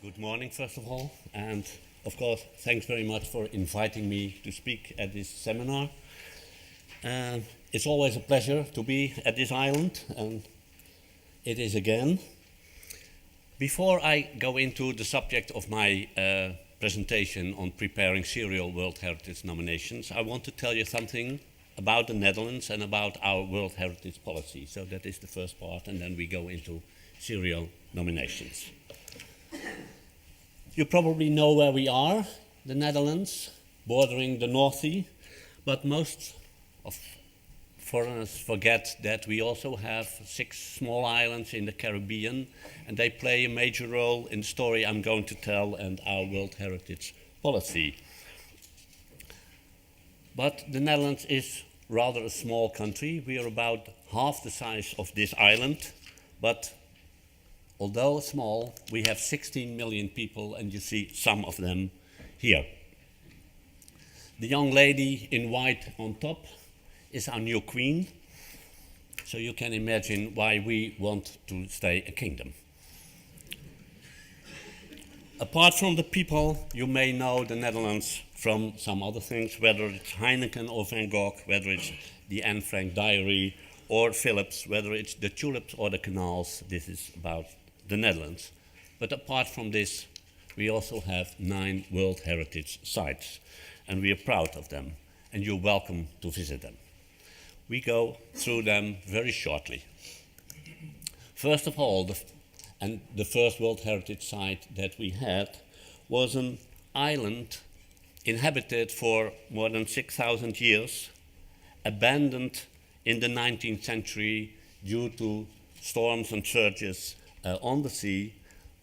Good morning, first of all, and of course, thanks very much for inviting me to speak at this seminar. It's always a pleasure to be at this island, and it is again. Before I go into the subject of my presentation on preparing serial World Heritage nominations, I want to tell you something about the Netherlands and about our World Heritage policy. So that is the first part, and then we go into serial nominations. You probably know where we are, the Netherlands, bordering the North Sea, but most of foreigners forget that we also have 6 small islands in the Caribbean, and they play a major role in the story I'm going to tell and our World Heritage policy. But the Netherlands is rather a small country. We are about half the size of this island, but although small, we have 16 million people, and you see some of them here. The young lady in white on top is our new queen, so you can imagine why we want to stay a kingdom. Apart from the people, you may know the Netherlands from some other things, whether it's Heineken or Van Gogh, whether it's the Anne Frank diary, or Philips, whether it's the tulips or the canals. This is about the Netherlands. But apart from this, we also have 9 World Heritage sites, and we are proud of them, and you're welcome to visit them. We go through them very shortly. First of all, the first World Heritage site that we had was an island inhabited for more than 6,000 years, abandoned in the 19th century due to storms and surges on the sea,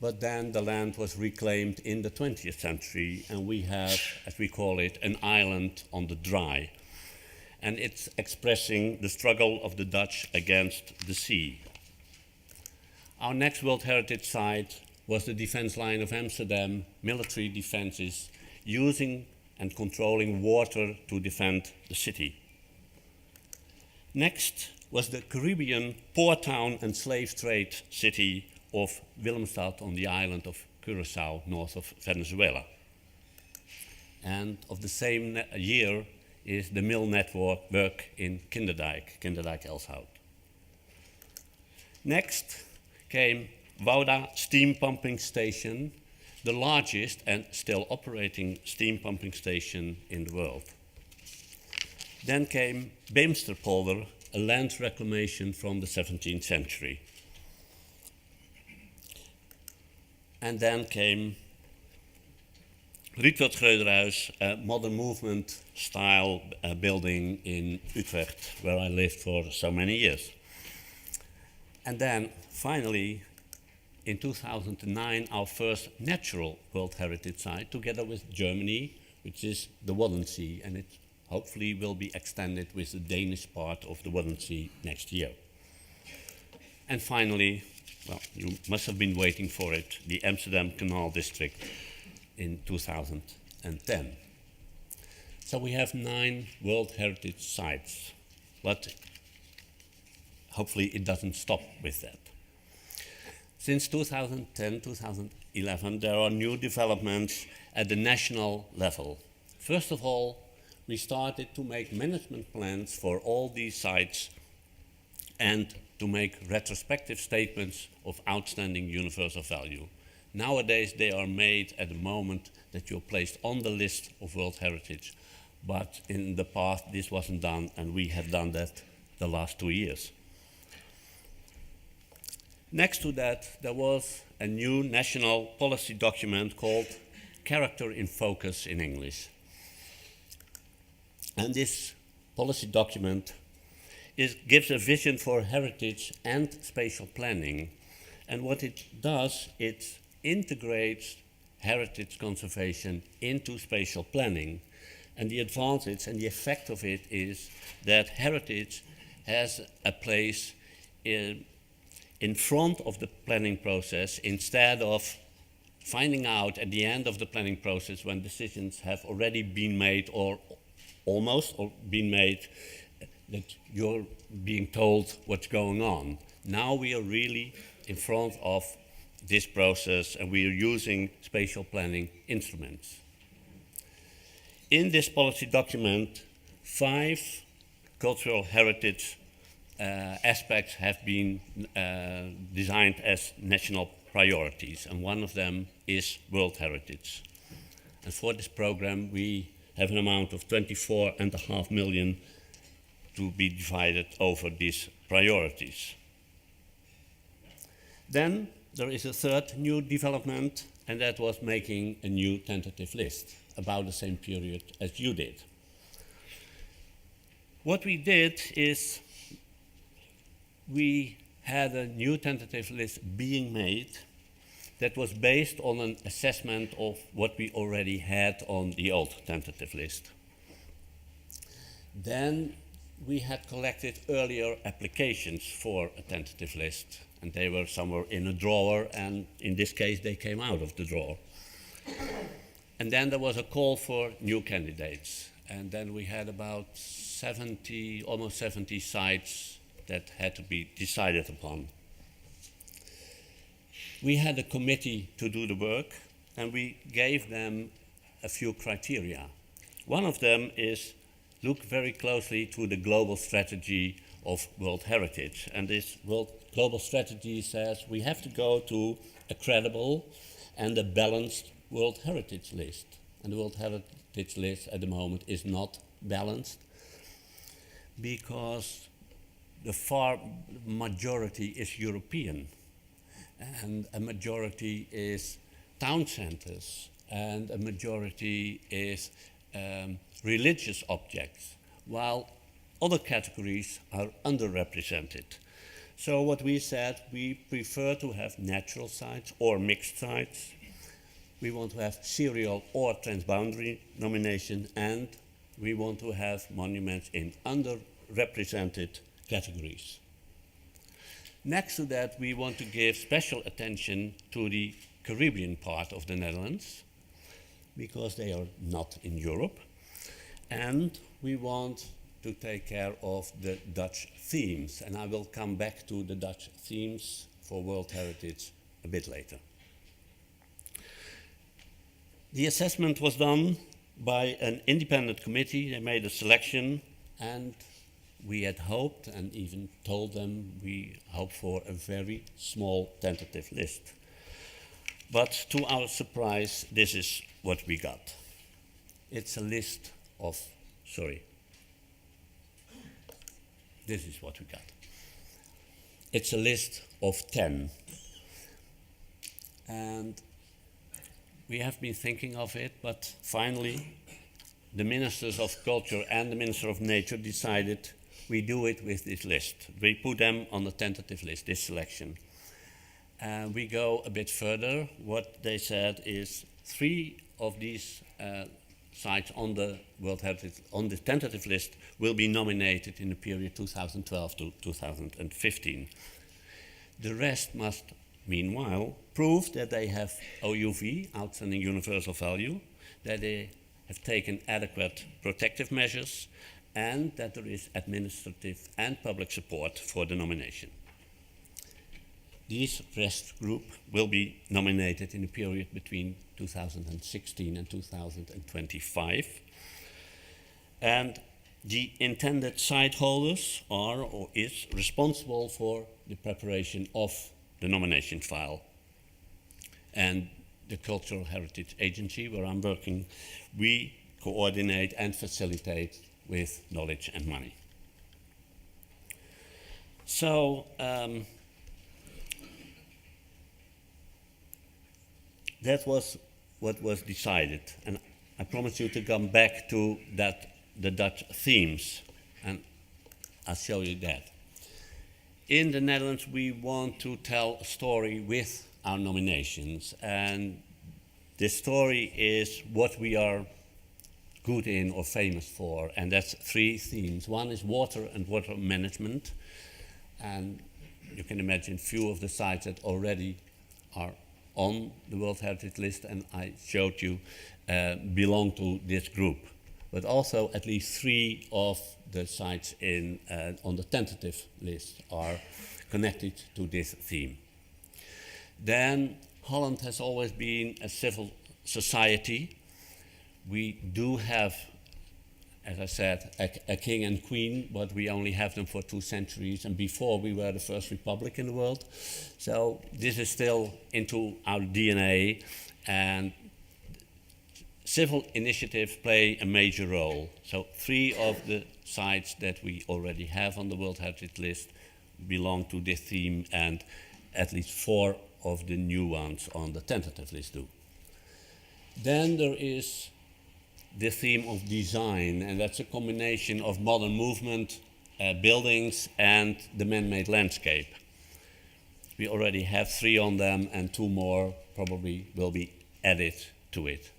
but then the land was reclaimed in the 20th century, and we have, as we call it, an island on the dry. And it's expressing the struggle of the Dutch against the sea. Our next World Heritage site was the defense line of Amsterdam, military defenses, using and controlling water to defend the city. Next was the Caribbean port town and slave trade city of Willemstad on the island of Curaçao, north of Venezuela. And of the same year is the mill network in Kinderdijk Elshout. Next came Wouda Steam Pumping Station, the largest and still operating steam pumping station in the world. Then came Beemsterpolder, a land reclamation from the 17th century. And then came Rietveld Schreuderhuis, a modern movement style building in Utrecht, where I lived for so many years. And then finally, in 2009, our first natural World Heritage site, together with Germany, which is the Wadden Sea, and it hopefully will be extended with the Danish part of the Wadden Sea next year. And finally, well, you must have been waiting for it, the Amsterdam Canal District in 2010. So we have 9 World Heritage sites, but hopefully it doesn't stop with that. Since 2010, 2011, there are new developments at the national level. First of all, we started to make management plans for all these sites and to make retrospective statements of outstanding universal value. Nowadays, they are made at the moment that you're placed on the list of World Heritage, but in the past this wasn't done, and we have done that the last 2 years. Next to that, there was a new national policy document called Character in Focus in English. And this policy document gives a vision for heritage and spatial planning. And what it does, it integrates heritage conservation into spatial planning. And the advantage and the effect of it is that heritage has a place in front of the planning process, instead of finding out at the end of the planning process when decisions have already been made or almost been made, that you're being told what's going on. Now we are really in front of this process, and we are using spatial planning instruments. In this policy document, 5 cultural heritage aspects have been designed as national priorities, and one of them is World Heritage. And for this program, we have an amount of 24.5 million to be divided over these priorities. Then there is a third new development, and that was making a new tentative list about the same period as you did. What we did is we had a new tentative list being made that was based on an assessment of what we already had on the old tentative list. Then we had collected earlier applications for a tentative list, and they were somewhere in a drawer, and in this case they came out of the drawer. And then there was a call for new candidates, and then we had about 70, almost 70 sites that had to be decided upon. We had a committee to do the work, and we gave them a few criteria. One of them is look very closely to the global strategy of World Heritage. And this global strategy says we have to go to a credible and a balanced World Heritage list. And the World Heritage list at the moment is not balanced because the far majority is European, and a majority is town centers, and a majority is religious objects, while other categories are underrepresented. So what we said, we prefer to have natural sites or mixed sites. We want to have serial or transboundary nomination, and we want to have monuments in underrepresented categories. Next to that, we want to give special attention to the Caribbean part of the Netherlands, because they are not in Europe. And we want to take care of the Dutch themes. And I will come back to the Dutch themes for World Heritage a bit later. The assessment was done by an independent committee. They made a selection, and we had hoped and even told them we hope for a very small tentative list. But to our surprise, this is what we got. It's a list of, this is what we got. It's a list of 10. And we have been thinking of it, but finally the Ministers of Culture and the Minister of Nature decided we do it with this list. We put them on the tentative list, this selection. And we go a bit further. What they said is 3 of these sites on the World Heritage, on the tentative list, will be nominated in the period 2012 to 2015. The rest must, meanwhile, prove that they have OUV, outstanding universal value, that they have taken adequate protective measures, and that there is administrative and public support for the nomination. This rest group will be nominated in the period between 2016 and 2025. And the intended site holders are or is responsible for the preparation of the nomination file. And the Cultural Heritage Agency, where I'm working, we coordinate and facilitate with knowledge and money. So that was what was decided, and I promise you to come back to that, the Dutch themes, and I'll show you that. In the Netherlands, we want to tell a story with our nominations, and this story is what we are good in or famous for, and that's 3 themes. One is water and water management, and you can imagine few of the sites that already are on the World Heritage list, and I showed you, belong to this group. But also at least 3 of the sites on the tentative list are connected to this theme. Then Holland has always been a civil society. We do have, as I said, a king and queen, but we only have them for 2 centuries, and before we were the first republic in the world. So this is still into our DNA, and civil initiatives play a major role. So 3 of the sites that we already have on the World Heritage List belong to this theme, and at least 4 of the new ones on the tentative list do. Then there is the theme of design, and that's a combination of modern movement, buildings, and the man-made landscape. We already have 3 on them, and 2 more probably will be added to it.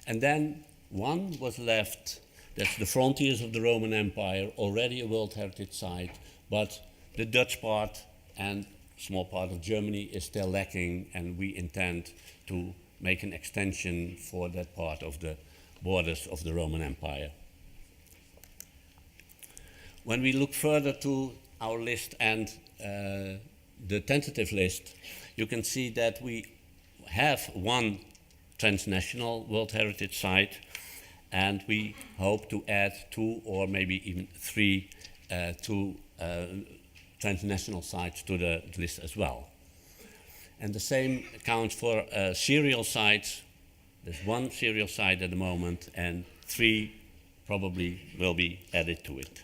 And then 1 was left, that's the frontiers of the Roman Empire, already a World Heritage Site, but the Dutch part and small part of Germany is still lacking, and we intend to make an extension for that part of the borders of the Roman Empire. When we look further to our list and the tentative list, you can see that we have 1 transnational World Heritage Site, and we hope to add 2 or maybe even 3 transnational sites to the list as well. And the same accounts for serial sites. There's 1 serial site at the moment, and 3 probably will be added to it.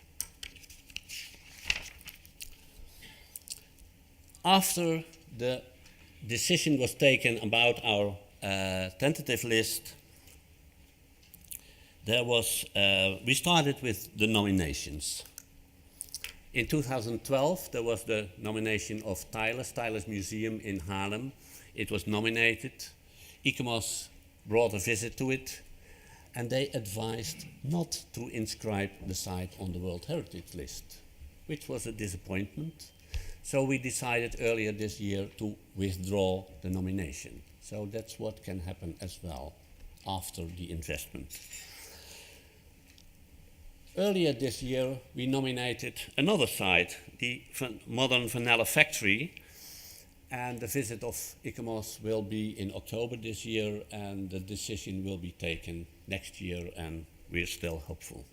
After the decision was taken about our tentative list, we started with the nominations. In 2012, there was the nomination of Tylers Museum in Haarlem. It was nominated. ICOMOS brought a visit to it, and they advised not to inscribe the site on the World Heritage List, which was a disappointment. So we decided earlier this year to withdraw the nomination. So that's what can happen as well after the investment. Earlier this year, we nominated another site, the modern vanilla factory, and the visit of ICOMOS will be in October this year, and the decision will be taken next year, and we're still hopeful.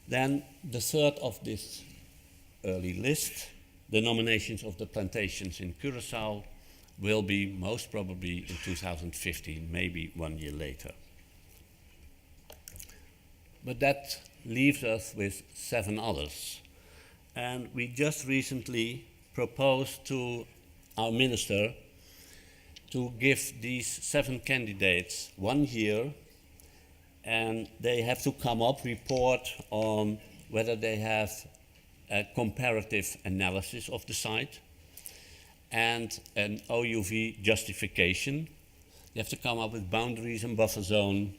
Then the third of this early list, the nominations of the plantations in Curaçao, will be most probably in 2015, maybe 1 year later. But that leaves us with 7 others. And we just recently proposed to our minister to give these 7 candidates 1 year, and they have to come up, report on whether they have a comparative analysis of the site and an OUV justification. They have to come up with boundaries and buffer zone,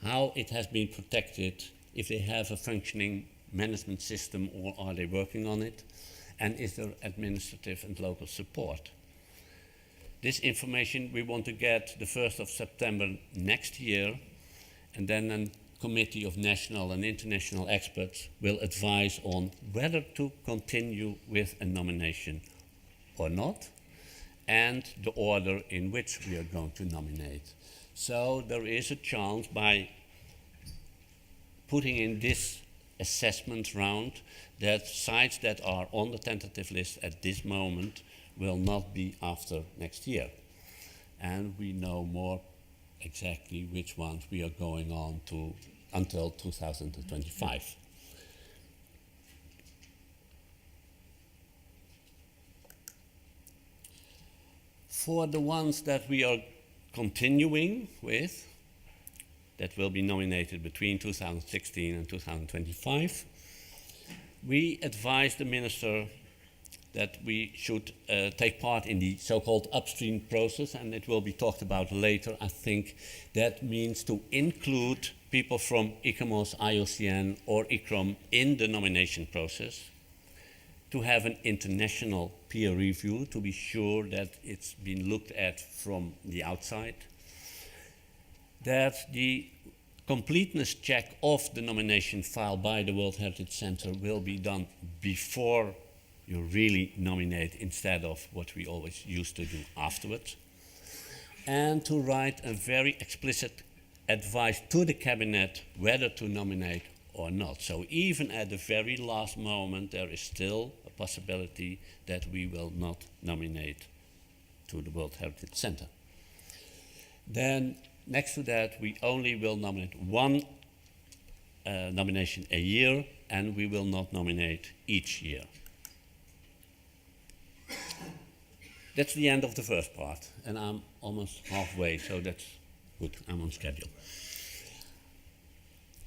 how it has been protected, if they have a functioning management system or are they working on it, and is there administrative and local support. This information we want to get the 1st of September next year, and then a committee of national and international experts will advise on whether to continue with a nomination or not, and the order in which we are going to nominate. So there is a chance by putting in this assessment round that sites that are on the tentative list at this moment will not be after next year. And we know more exactly which ones we are going on to until 2025. For the ones that we are continuing with, that will be nominated between 2016 and 2025, we advised the minister that we should take part in the so-called upstream process, and it will be talked about later. I think that means to include people from ICOMOS, IOCN, or ICROM in the nomination process, to have an international peer review to be sure that it's been looked at from the outside, that the completeness check of the nomination file by the World Heritage Center will be done before you really nominate instead of what we always used to do afterwards. And to write a very explicit advice to the cabinet whether to nominate or not. So even at the very last moment, there is still a possibility that we will not nominate to the World Heritage Center. Then next to that, we only will nominate one nomination a year, and we will not nominate each year. That's the end of the first part, and I'm almost halfway, so that's good. I'm on schedule.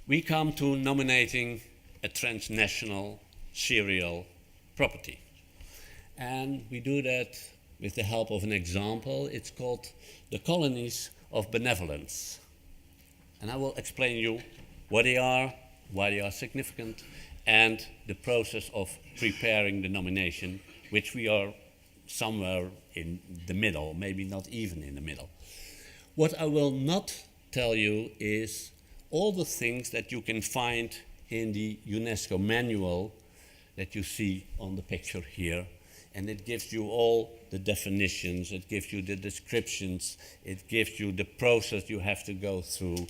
We come to nominating a transnational serial property. And we do that with the help of an example. It's called the Colonies of Benevolence. And I will explain you what they are, why they are significant, and the process of preparing the nomination, which we are somewhere in the middle, maybe not even in the middle. What I will not tell you is all the things that you can find in the UNESCO Manual that you see on the picture here. And it gives you all the definitions, it gives you the descriptions, it gives you the process you have to go through.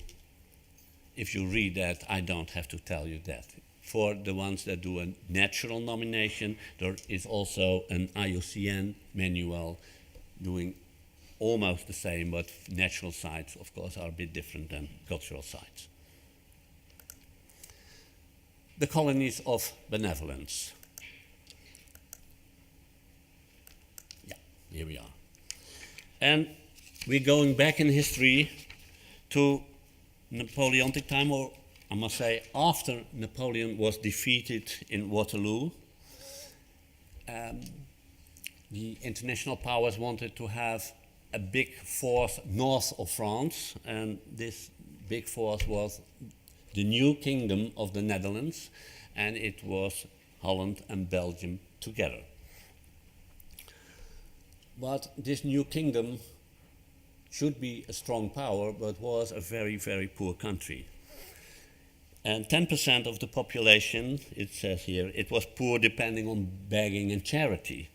If you read that, I don't have to tell you that. For the ones that do a natural nomination, there is also an IUCN manual doing almost the same, but natural sites, of course, are a bit different than cultural sites. The Colonies of Benevolence. Yeah, here we are. And we're going back in history to Napoleonic time, or I must say after Napoleon was defeated in Waterloo. The international powers wanted to have a big force north of France, and this big force was the new kingdom of the Netherlands, and it was Holland and Belgium together. But this new kingdom should be a strong power, but was a very, very poor country. And 10% of the population, it says here, it was poor depending on begging and charity.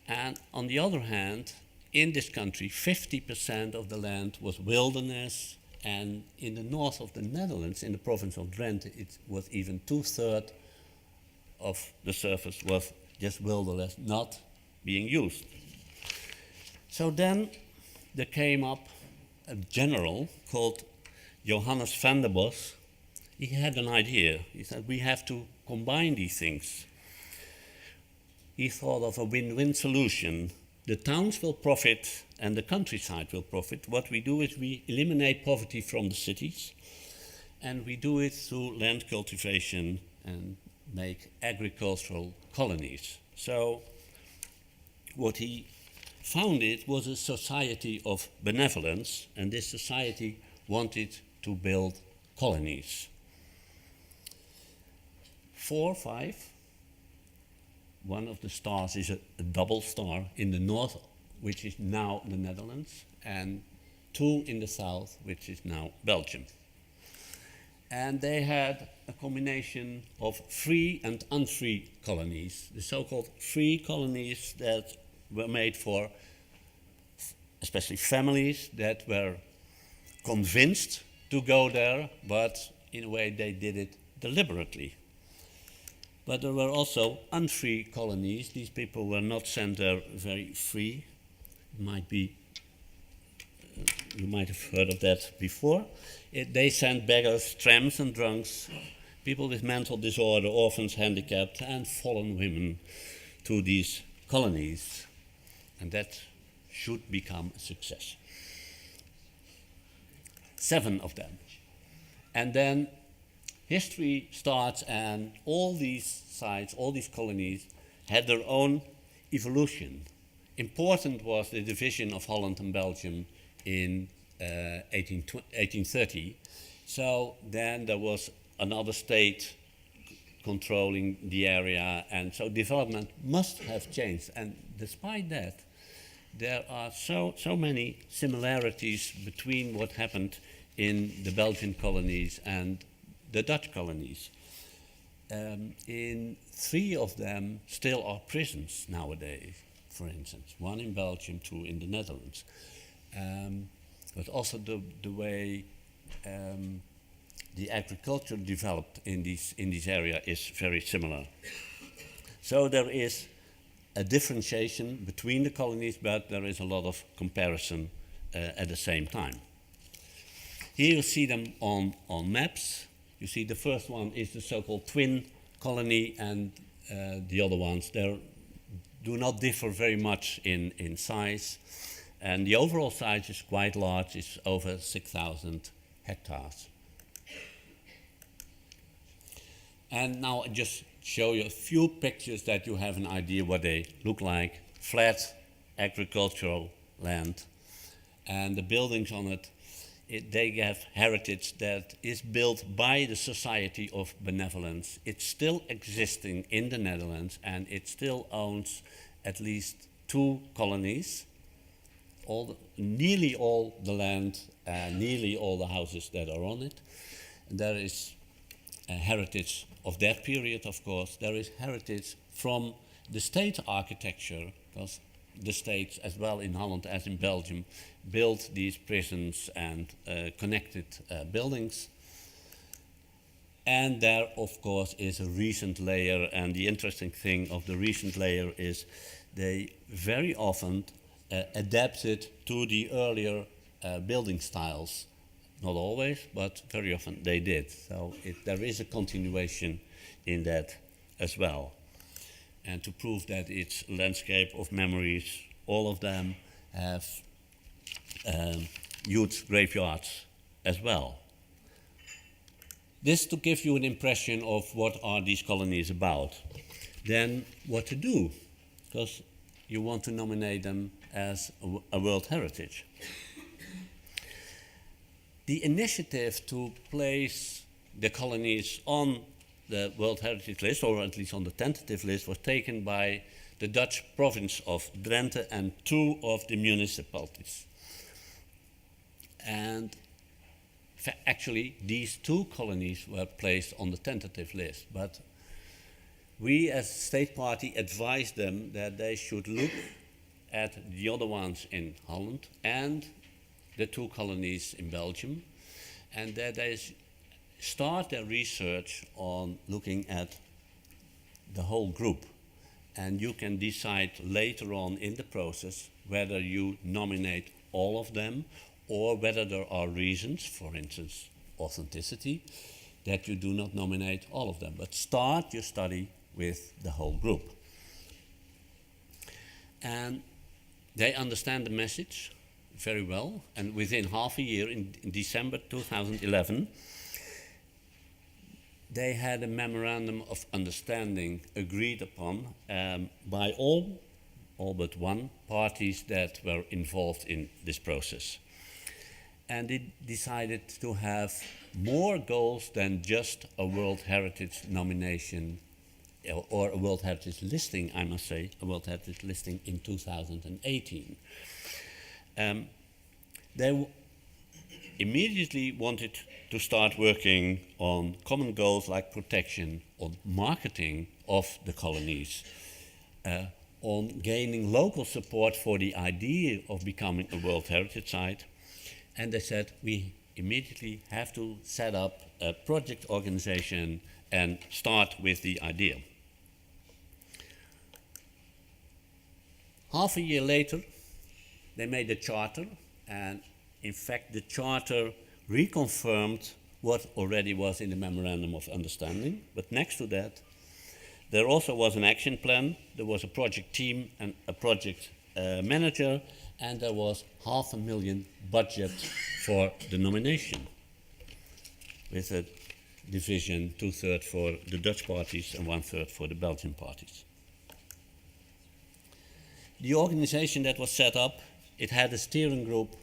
And on the other hand, in this country, 50% of the land was wilderness, and in the north of the Netherlands, in the province of Drenthe, it was even 2/3 of the surface was just wilderness, not being used. So then there came up a general called Johannes van der Bos. He had an idea. He said, we have to combine these things. He thought of a win-win solution. The towns will profit and the countryside will profit. What we do is we eliminate poverty from the cities, and we do it through land cultivation and make agricultural colonies. So what he founded was a society of benevolence, and this society wanted to build colonies. 4, 5. One of the stars is a double star in the north, which is now the Netherlands, and 2 in the south, which is now Belgium. And they had a combination of free and unfree colonies, the so-called free colonies that were made for especially families that were convinced to go there, but in a way they did it deliberately. But there were also unfree colonies. These people were not sent there very free. Might be, you might have heard of that before. They sent beggars, tramps and drunks, people with mental disorder, orphans, handicapped, and fallen women to these colonies. And that should become a success. 7 of them. And then history starts, and all these sites, all these colonies, had their own evolution. Important was the division of Holland and Belgium in 1830. So then there was another state controlling the area, and so development must have changed. And despite that, there are so many similarities between what happened in the Belgian colonies and the Dutch colonies. in 3 of them still are prisons nowadays, for instance. 1 in Belgium, 2 in the Netherlands. But also the way the agriculture developed in this area is very similar. So there is a differentiation between the colonies, but there is a lot of comparison at the same time. Here you see them on maps. You see the first one is the so-called twin colony, and the other ones do not differ very much in size. And the overall size is quite large, it's over 6,000 hectares. And now I just show you a few pictures that you have an idea what they look like. Flat agricultural land, and the buildings on it, they have heritage that is built by the Society of Benevolence. It's still existing in the Netherlands, and it still owns at least 2 colonies. Nearly all the land, nearly all the houses that are on it. And there is a heritage of that period, of course. There is heritage from the state architecture, because the states, as well in Holland as in Belgium, built these prisons and connected buildings. And there, of course, is a recent layer, and the interesting thing of the recent layer is they very often adapt it to the earlier building styles. Not always, but very often they did. So there is a continuation in that as well. And to prove that it's a landscape of memories, all of them have huge graveyards as well. This to give you an impression of what are these colonies about. Then what to do, because you want to nominate them as a World Heritage. The initiative to place the colonies on the World Heritage List, or at least on the tentative list, was taken by the Dutch province of Drenthe and 2 of the municipalities. And actually, these 2 colonies were placed on the tentative list, but we as State Party advised them that they should look at the other ones in Holland and the 2 colonies in Belgium, and that they start their research on looking at the whole group. And you can decide later on in the process whether you nominate all of them or whether there are reasons, for instance, authenticity, that you do not nominate all of them. But start your study with the whole group. And they understand the message very well, and within half a year, in December 2011, they had a memorandum of understanding agreed upon by all but 1 parties that were involved in this process. And it decided to have more goals than just a World Heritage nomination or a World Heritage listing, I must say, a World Heritage listing in 2018. They immediately wanted to start working on common goals like protection, on marketing of the colonies, on gaining local support for the idea of becoming a World Heritage Site. And they said, we immediately have to set up a project organization and start with the idea. Half a year later, they made a charter, and in fact the charter reconfirmed what already was in the Memorandum of Understanding. But next to that, there also was an action plan, there was a project team and a project manager, and there was $500,000 budget for the nomination, with a division 2/3 for the Dutch parties and 1/3 for the Belgian parties. The organization that was set up, it had a steering group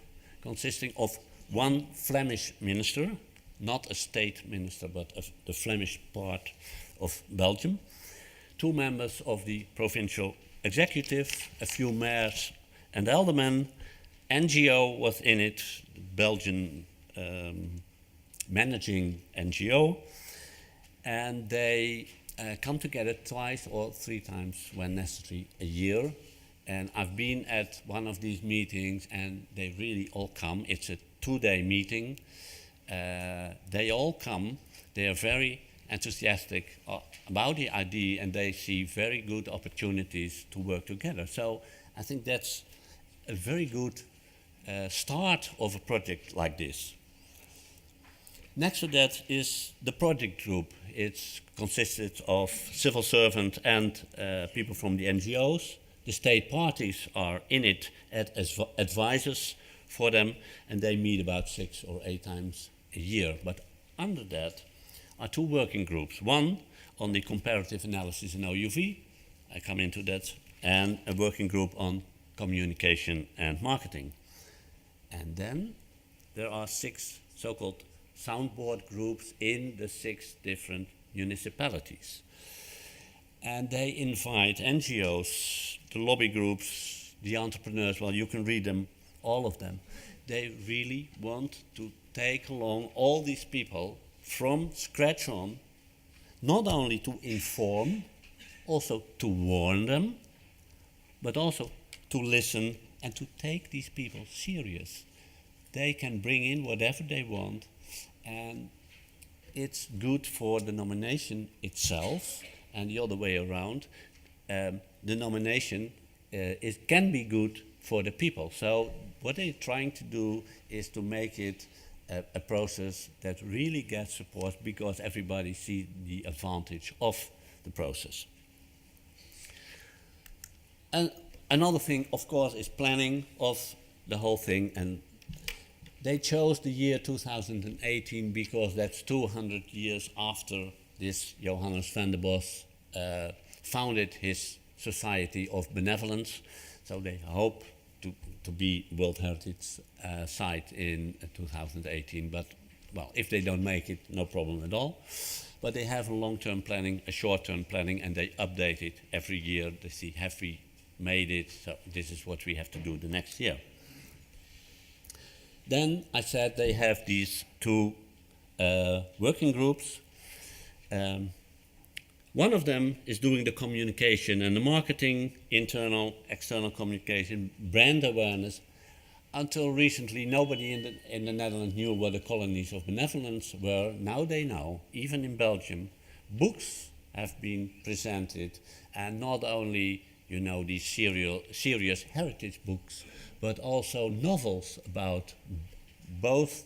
consisting of 1 Flemish minister, not a state minister, but the Flemish part of Belgium, 2 members of the provincial executive, a few mayors and aldermen. NGO was in it, Belgian managing NGO, and they come together twice or three times when necessary a year. And I've been at one of these meetings and they really all come. It's a 2-day meeting. They all come. They are very enthusiastic about the idea and they see very good opportunities to work together. So I think that's a very good start of a project like this. Next to that is the project group. It's consisted of civil servants and people from the NGOs. The state parties are in it as advisors for them, and they meet about 6 or 8 times a year. But under that are 2 working groups. One on the comparative analysis in OUV, I come into that, and a working group on communication and marketing. And then there are 6 so-called soundboard groups in the 6 different municipalities. And they invite NGOs, the lobby groups, the entrepreneurs, well, you can read them, all of them. They really want to take along all these people from scratch on, not only to inform, also to warn them, but also to listen and to take these people serious. They can bring in whatever they want, and it's good for the nomination itself, and the other way around. The nomination can be good for the people. So what they're trying to do is to make it a process that really gets support because everybody sees the advantage of the process. And another thing, of course, is planning of the whole thing. And they chose the year 2018 because that's 200 years after this Johannes van der Bos founded his Society of Benevolence. So they hope to be World Heritage Site in 2018. But, well, if they don't make it, no problem at all. But they have a long-term planning, a short-term planning, and they update it every year. They see, have we made it? So this is what we have to do the next year. Then I said they have these 2 working groups. One of them is doing the communication and the marketing, internal, external communication, brand awareness. Until recently, nobody in the Netherlands knew what the Colonies of Benevolence were. Now they know, even in Belgium. Books have been presented, and not only, you know, these serious heritage books, but also novels about both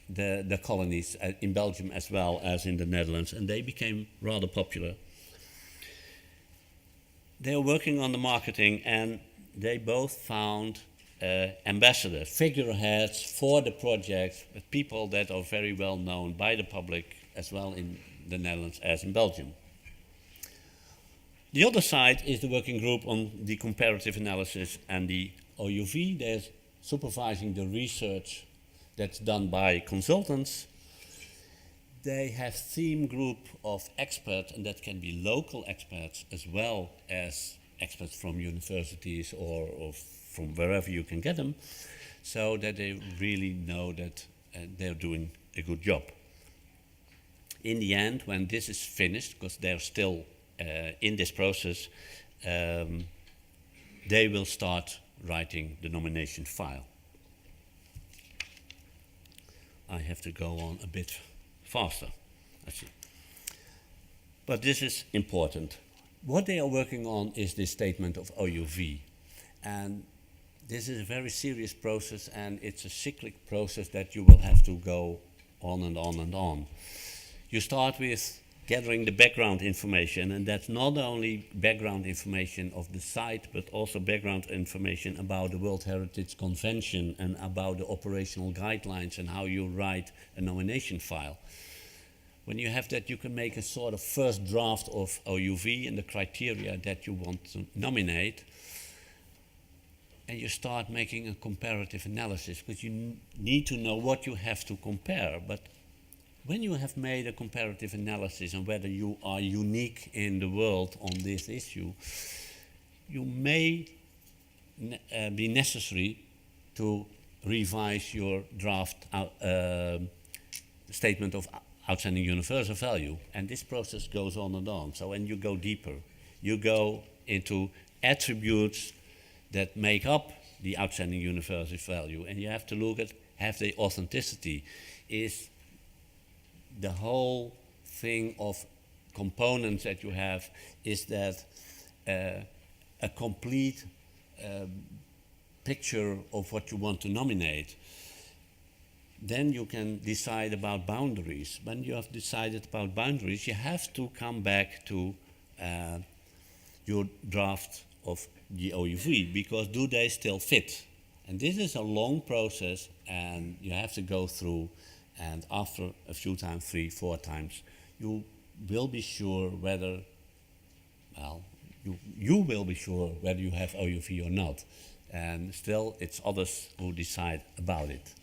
the colonies in Belgium as well as in the Netherlands, and they became rather popular. They are working on the marketing, and they both found ambassadors, figureheads for the projects, people that are very well known by the public as well in the Netherlands as in Belgium. The other side is the working group on the comparative analysis and the OUV. They're supervising the research that's done by consultants. They have theme group of experts, and that can be local experts as well as experts from universities or from wherever you can get them, so that they really know that they're doing a good job. In the end, when this is finished, because they're still in this process, they will start writing the nomination file. I have to go on a bit faster, I see. But this is important. What they are working on is this statement of OUV. And this is a very serious process, and it's a cyclic process that you will have to go on and on and on. You start with gathering the background information, and that's not only background information of the site, but also background information about the World Heritage Convention and about the operational guidelines and how you write a nomination file. When you have that, you can make a sort of first draft of OUV and the criteria that you want to nominate, and you start making a comparative analysis, because you need to know what you have to compare. But when you have made a comparative analysis on whether you are unique in the world on this issue, you may be necessary to revise your draft statement of outstanding universal value. And this process goes on and on. So when you go deeper, you go into attributes that make up the outstanding universal value. And you have to look at, have they authenticity? Is the whole thing of components that you have, is that a complete picture of what you want to nominate? Then you can decide about boundaries. When you have decided about boundaries, you have to come back to your draft of the OUV, because do they still fit? And this is a long process, and you have to go through, and after a few times, 3, 4 times, you will be sure whether, well, you will be sure whether you have OUV or not. And still, it's others who decide about it.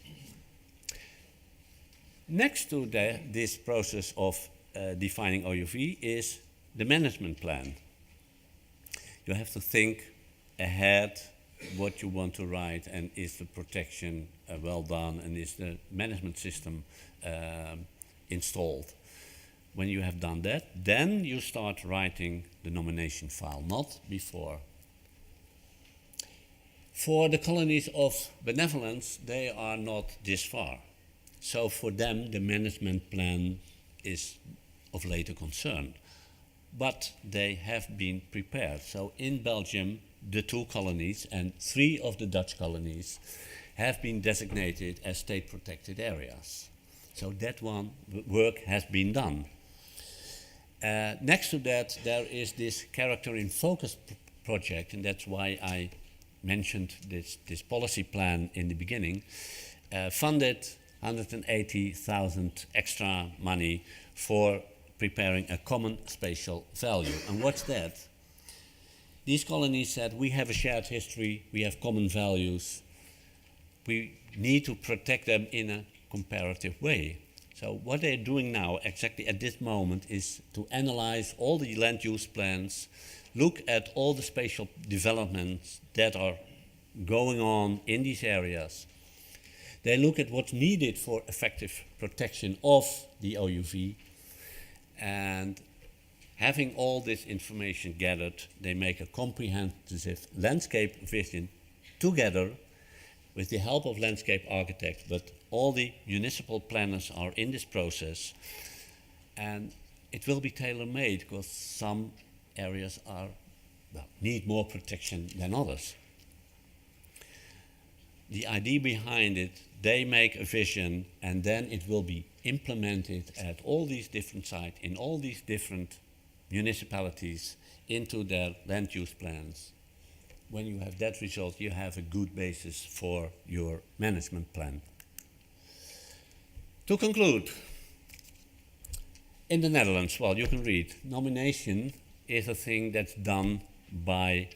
Next to this process of defining OUV is the management plan. You have to think ahead what you want to write, and is the protection well done, and is the management system installed. When you have done that, then you start writing the nomination file, not before. For the colonies of benevolence, they are not this far. So for them, the management plan is of later concern. But they have been prepared. So in Belgium, the 2 colonies and 3 of the Dutch colonies have been designated as state protected areas. So that one work has been done. Next to that, there is this character in focus project, and that's why I mentioned this policy plan in the beginning, funded 180,000 extra money for preparing a common spatial value. And what's that? These colonies said, we have a shared history, we have common values, we need to protect them in a comparative way. So what they're doing now, exactly at this moment, is to analyze all the land use plans, look at all the spatial developments that are going on in these areas. They look at what's needed for effective protection of the OUV, and having all this information gathered, they make a comprehensive landscape vision together with the help of landscape architects, but all the municipal planners are in this process, and it will be tailor-made because some areas are, well, need more protection than others. The idea behind it, they make a vision, and then it will be implemented at all these different sites, in all these different municipalities, into their land use plans. When you have that result, you have a good basis for your management plan. To conclude, in the Netherlands, well, you can read, nomination is a thing that's done by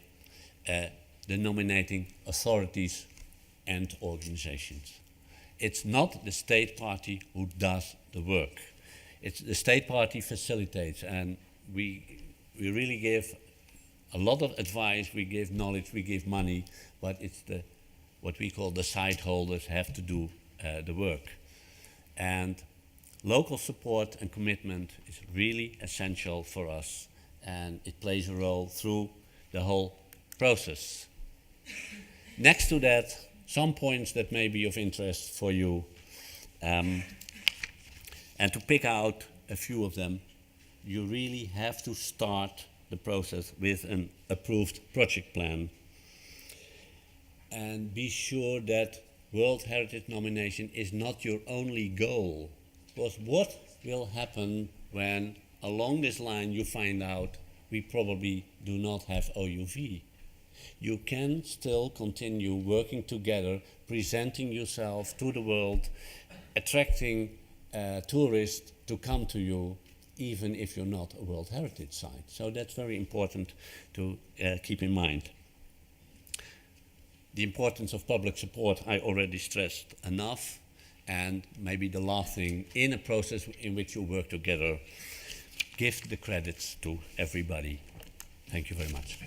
the nominating authorities and organizations. It's not the state party who does the work. It's the state party facilitates, and we really give a lot of advice, we give knowledge, we give money, but it's what we call the site holders have to do the work. And local support and commitment is really essential for us, and it plays a role through the whole process. Next to that, some points that may be of interest for you, and to pick out a few of them, you really have to start the process with an approved project plan, and be sure that World Heritage nomination is not your only goal. Because what will happen when along this line you find out we probably do not have OUV? You can still continue working together, presenting yourself to the world, attracting tourists to come to you, even if you're not a World Heritage Site. So that's very important to keep in mind. The importance of public support I already stressed enough, and maybe the last thing, in a process in which you work together, give the credits to everybody. Thank you very much.